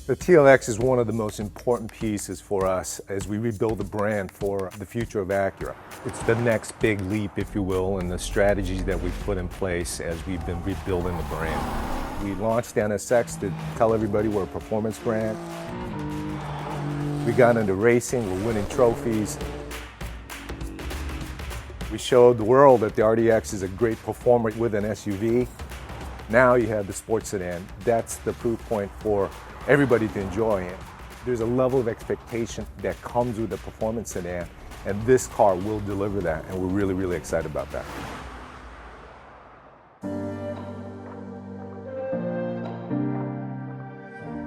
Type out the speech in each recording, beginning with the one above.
The TLX is one of the most important pieces for us as we rebuild the brand for the future of Acura. It's the next big leap, if you will, in the strategies that we've put in place as we've been rebuilding the brand. We launched the NSX to tell everybody we're a performance brand. We got into racing, we're winning trophies. We showed the world that the RDX is a great performer with an SUV. Now you have the sports sedan. That's the proof point for everybody to enjoy it. There's a level of expectation that comes with the performance sedan, and this car will deliver that, and we're really, really excited about that.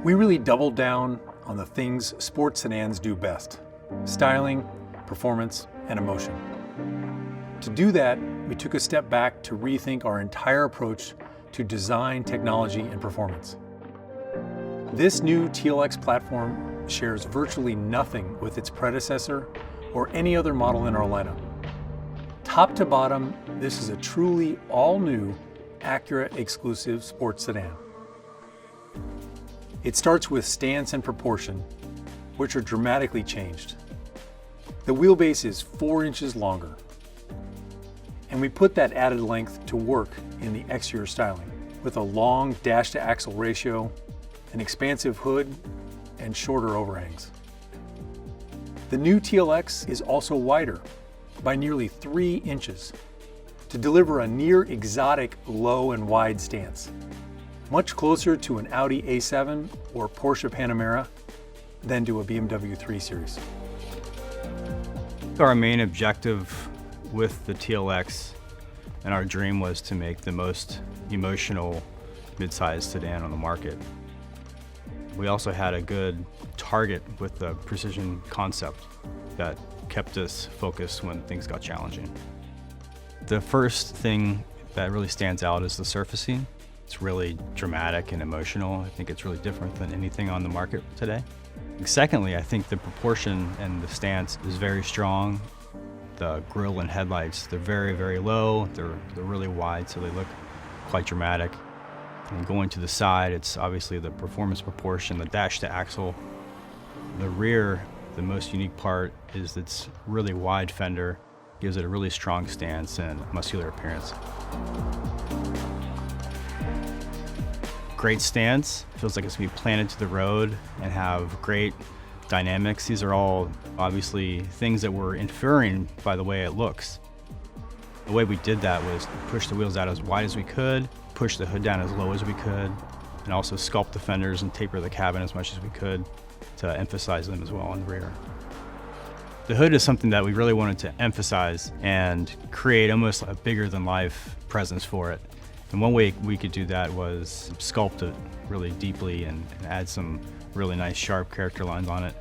We really doubled down on the things sports sedans do best: styling, performance, and emotion. To do that, we took a step back to rethink our entire approach to design, technology, and performance. This new TLX platform shares virtually nothing with its predecessor or any other model in our lineup. Top to bottom, this is a truly all-new Acura exclusive sports sedan. It starts with stance and proportion, which are dramatically changed. The wheelbase is 4 inches longer, and we put that added length to work in the exterior styling with a long dash-to-axle ratio, an expansive hood, and shorter overhangs. The new TLX is also wider by nearly 3 inches to deliver a near exotic low and wide stance, much closer to an Audi A7 or Porsche Panamera than to a BMW 3 Series. Our main objective with the TLX and our dream was to make the most emotional mid-size sedan on the market. We also had a good target with the precision concept that kept us focused when things got challenging. The first thing that really stands out is the surfacing. It's really dramatic and emotional. I think it's really different than anything on the market today. Secondly, I think the proportion and the stance is very strong. The grille and headlights, they're very, very low. They're really wide, so they look quite dramatic. And going to the side, it's obviously the performance proportion, the dash to axle. The rear, the most unique part is its really wide fender, gives it a really strong stance and muscular appearance. Great stance, feels like it's gonna be planted to the road and have great dynamics. These are all obviously things that we're inferring by the way it looks. The way we did that was push the wheels out as wide as we could, push the hood down as low as we could, and also sculpt the fenders and taper the cabin as much as we could to emphasize them as well on the rear. The hood is something that we really wanted to emphasize and create almost a bigger than life presence for it. And one way we could do that was sculpt it really deeply and add some really nice sharp character lines on it.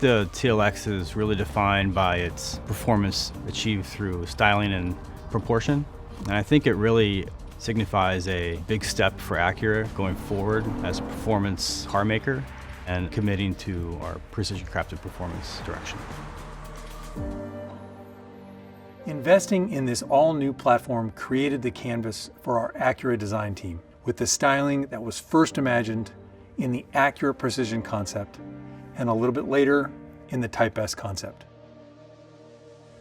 The TLX is really defined by its performance achieved through styling and proportion. And I think it really signifies a big step for Acura going forward as a performance car maker and committing to our precision crafted performance direction. Investing in this all-new platform created the canvas for our Acura design team with the styling that was first imagined in the Acura Precision concept and a little bit later in the Type S concept.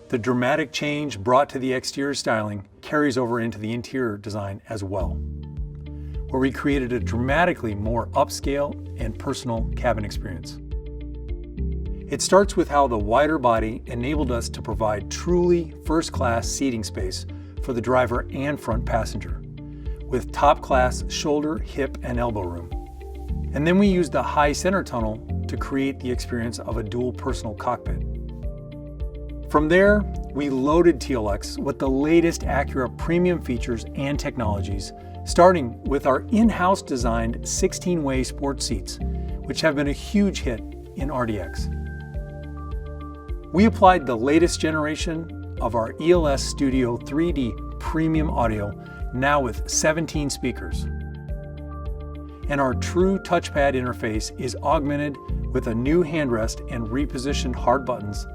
The dramatic change brought to the exterior styling carries over into the interior design as well, where we created a dramatically more upscale and personal cabin experience. It starts with how the wider body enabled us to provide truly first-class seating space for the driver and front passenger, with top-class shoulder, hip, and elbow room. And then we used the high center tunnel to create the experience of a dual personal cockpit. From there, we loaded TLX with the latest Acura premium features and technologies, starting with our in-house designed 16-way sports seats, which have been a huge hit in RDX. We applied the latest generation of our ELS Studio 3D premium audio, now with 17 speakers. And our true touchpad interface is augmented with a new handrest and repositioned hard buttons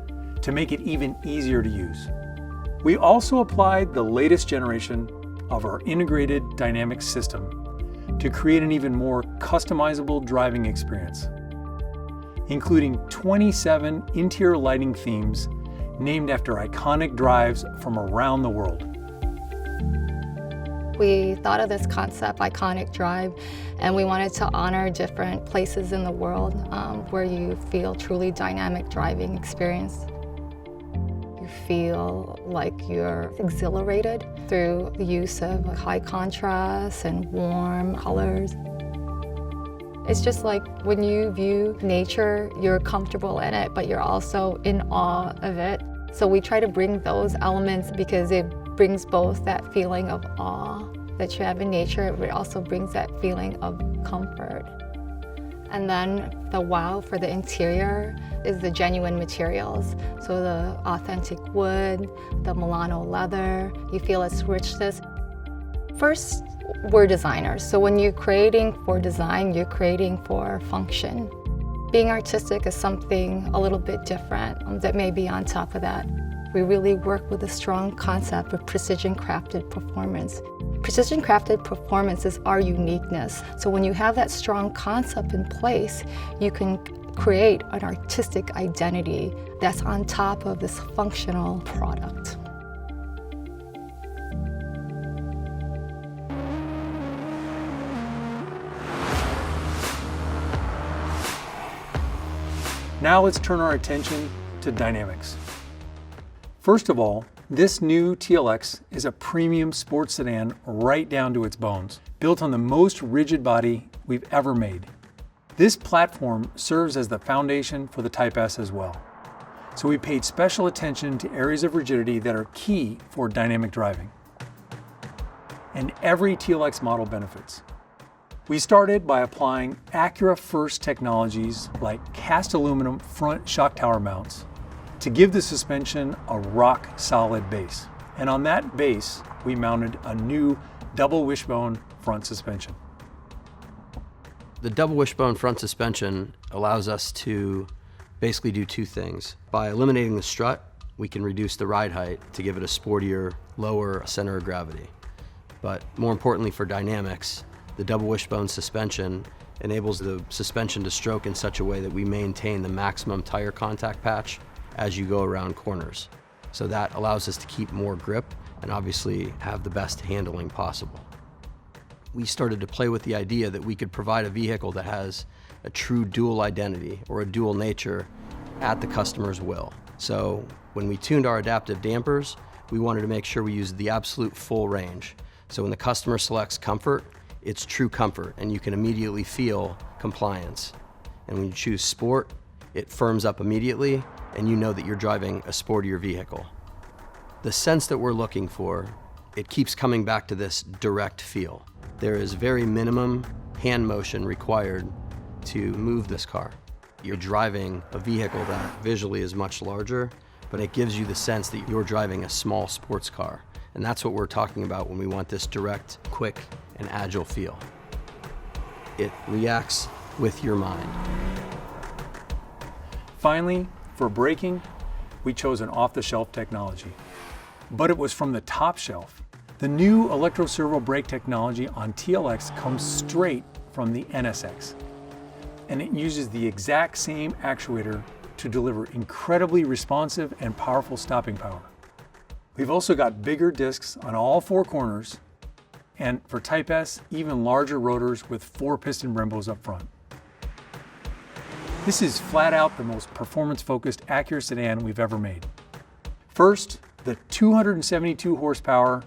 to make it even easier to use. We also applied the latest generation of our integrated dynamic system to create an even more customizable driving experience, including 27 interior lighting themes named after iconic drives from around the world. We thought of this concept, Iconic Drive, and we wanted to honor different places in the world where you feel truly dynamic driving experience. You feel like you're exhilarated through the use of high contrast and warm colors. It's just like when you view nature, you're comfortable in it, but you're also in awe of it. So we try to bring those elements because it brings both that feeling of awe that you have in nature, but it also brings that feeling of comfort. And then the wow for the interior is the genuine materials. So the authentic wood, the Milano leather, you feel its richness. First, we're designers. So when you're creating for design, you're creating for function. Being artistic is something a little bit different that may be on top of that. We really work with a strong concept of precision crafted performance. Precision crafted performance is our uniqueness. So when you have that strong concept in place, you can create an artistic identity that's on top of this functional product. Now let's turn our attention to dynamics. First of all, this new TLX is a premium sports sedan right down to its bones, built on the most rigid body we've ever made. This platform serves as the foundation for the Type S as well. So we paid special attention to areas of rigidity that are key for dynamic driving. And every TLX model benefits. We started by applying Acura first technologies like cast aluminum front shock tower mounts to give the suspension a rock-solid base. And on that base, we mounted a new double wishbone front suspension. The double wishbone front suspension allows us to basically do two things. By eliminating the strut, we can reduce the ride height to give it a sportier, lower center of gravity. But more importantly for dynamics, the double wishbone suspension enables the suspension to stroke in such a way that we maintain the maximum tire contact patch as you go around corners. So that allows us to keep more grip and obviously have the best handling possible. We started to play with the idea that we could provide a vehicle that has a true dual identity or a dual nature at the customer's will. So when we tuned our adaptive dampers, we wanted to make sure we used the absolute full range. So when the customer selects comfort, it's true comfort and you can immediately feel compliance. And when you choose sport, it firms up immediately and you know that you're driving a sportier vehicle. The sense that we're looking for, it keeps coming back to this direct feel. There is very minimum hand motion required to move this car. You're driving a vehicle that visually is much larger, but it gives you the sense that you're driving a small sports car. And that's what we're talking about when we want this direct, quick, and agile feel. It reacts with your mind. Finally, for braking, we chose an off-the-shelf technology. But it was from the top shelf. The new Electro Servo brake technology on TLX comes straight from the NSX. And it uses the exact same actuator to deliver incredibly responsive and powerful stopping power. We've also got bigger discs on all four corners, and for Type S, even larger rotors with 4 piston Brembos up front. This is flat out the most performance-focused Acura sedan we've ever made. First, the 272 horsepower,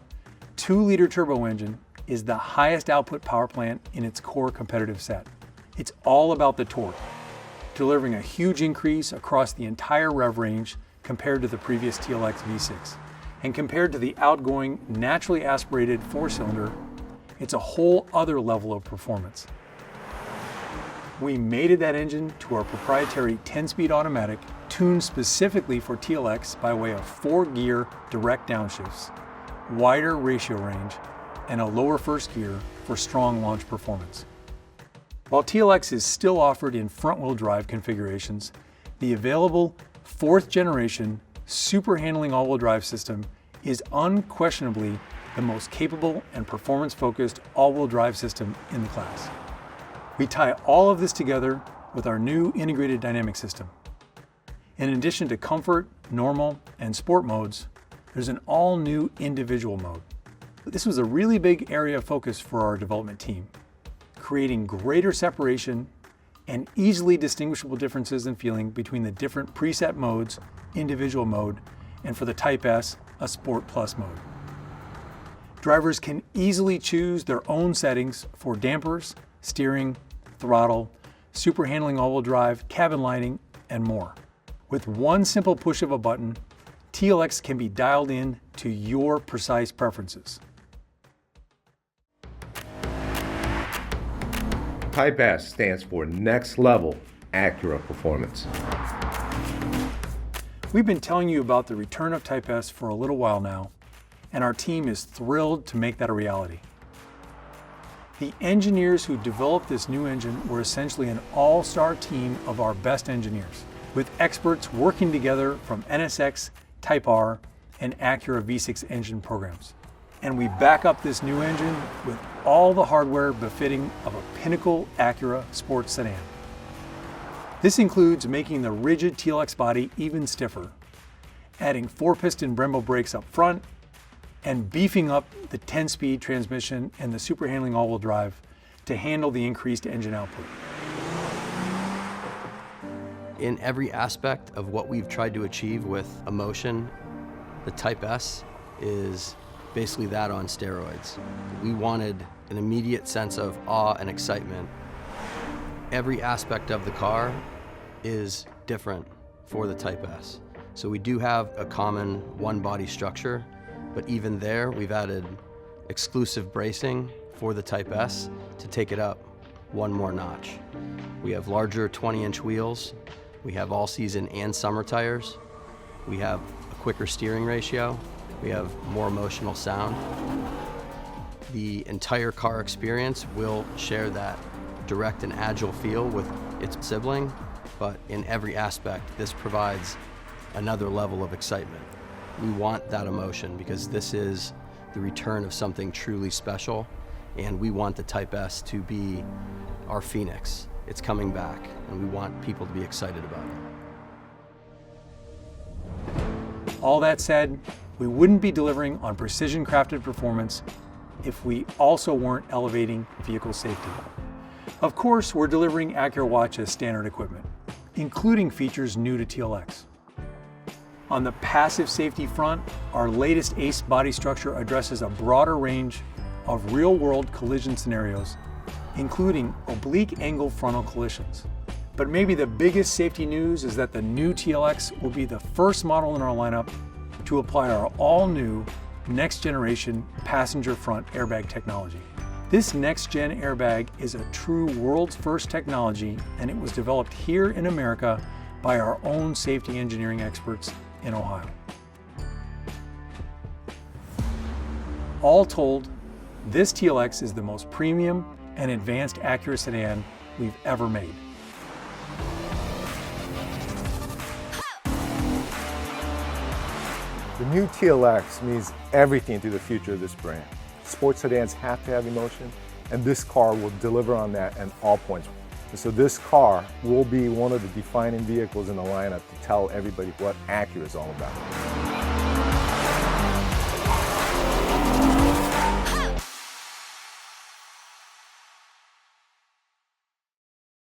2-liter turbo engine is the highest output power plant in its core competitive set. It's all about the torque, delivering a huge increase across the entire rev range compared to the previous TLX V6. And compared to the outgoing, naturally aspirated 4-cylinder, it's a whole other level of performance. We mated that engine to our proprietary 10-speed automatic, tuned specifically for TLX by way of 4-gear direct downshifts, wider ratio range, and a lower first gear for strong launch performance. While TLX is still offered in front-wheel drive configurations, the available 4th generation super handling all-wheel drive system is unquestionably the most capable and performance-focused all-wheel drive system in the class. We tie all of this together with our new integrated dynamic system. In addition to comfort, normal, and sport modes, there's an all-new individual mode. This was a really big area of focus for our development team, creating greater separation and easily distinguishable differences in feeling between the different preset modes, individual mode, and for the Type S, a Sport Plus mode. Drivers can easily choose their own settings for dampers, steering, throttle, super handling all-wheel drive, cabin lighting, and more. With one simple push of a button, TLX can be dialed in to your precise preferences. Type S stands for Next Level Acura Performance. We've been telling you about the return of Type S for a little while now, and our team is thrilled to make that a reality. The engineers who developed this new engine were essentially an all-star team of our best engineers, with experts working together from NSX, Type R, and Acura V6 engine programs. And we back up this new engine with all the hardware befitting of a pinnacle Acura sports sedan. This includes making the rigid TLX body even stiffer, adding 4-piston Brembo brakes up front, and beefing up the 10-speed transmission and the super handling all-wheel drive to handle the increased engine output. In every aspect of what we've tried to achieve with Emotion, the Type S is basically that on steroids. We wanted an immediate sense of awe and excitement. Every aspect of the car is different for the Type S. So we do have a common one-body structure, but even there we've added exclusive bracing for the Type S to take it up one more notch. We have larger 20-inch wheels. We have all-season and summer tires. We have a quicker steering ratio. We have more emotional sound. The entire car experience will share that direct and agile feel with its sibling, but in every aspect, this provides another level of excitement. We want that emotion because this is the return of something truly special, and we want the Type S to be our phoenix. It's coming back, and we want people to be excited about it. All that said, we wouldn't be delivering on precision-crafted performance if we also weren't elevating vehicle safety. Of course, we're delivering Acura Watch as standard equipment, including features new to TLX. On the passive safety front, our latest ACE body structure addresses a broader range of real-world collision scenarios, including oblique angle frontal collisions. But maybe the biggest safety news is that the new TLX will be the first model in our lineup to apply our all-new next-generation passenger front airbag technology. This next-gen airbag is a true world's first technology, and it was developed here in America by our own safety engineering experts in Ohio. All told, this TLX is the most premium and advanced Acura sedan we've ever made. The new TLX means everything to the future of this brand. Sports sedans have to have emotion, and this car will deliver on that at all points. And so this car will be one of the defining vehicles in the lineup to tell everybody what Acura is all about.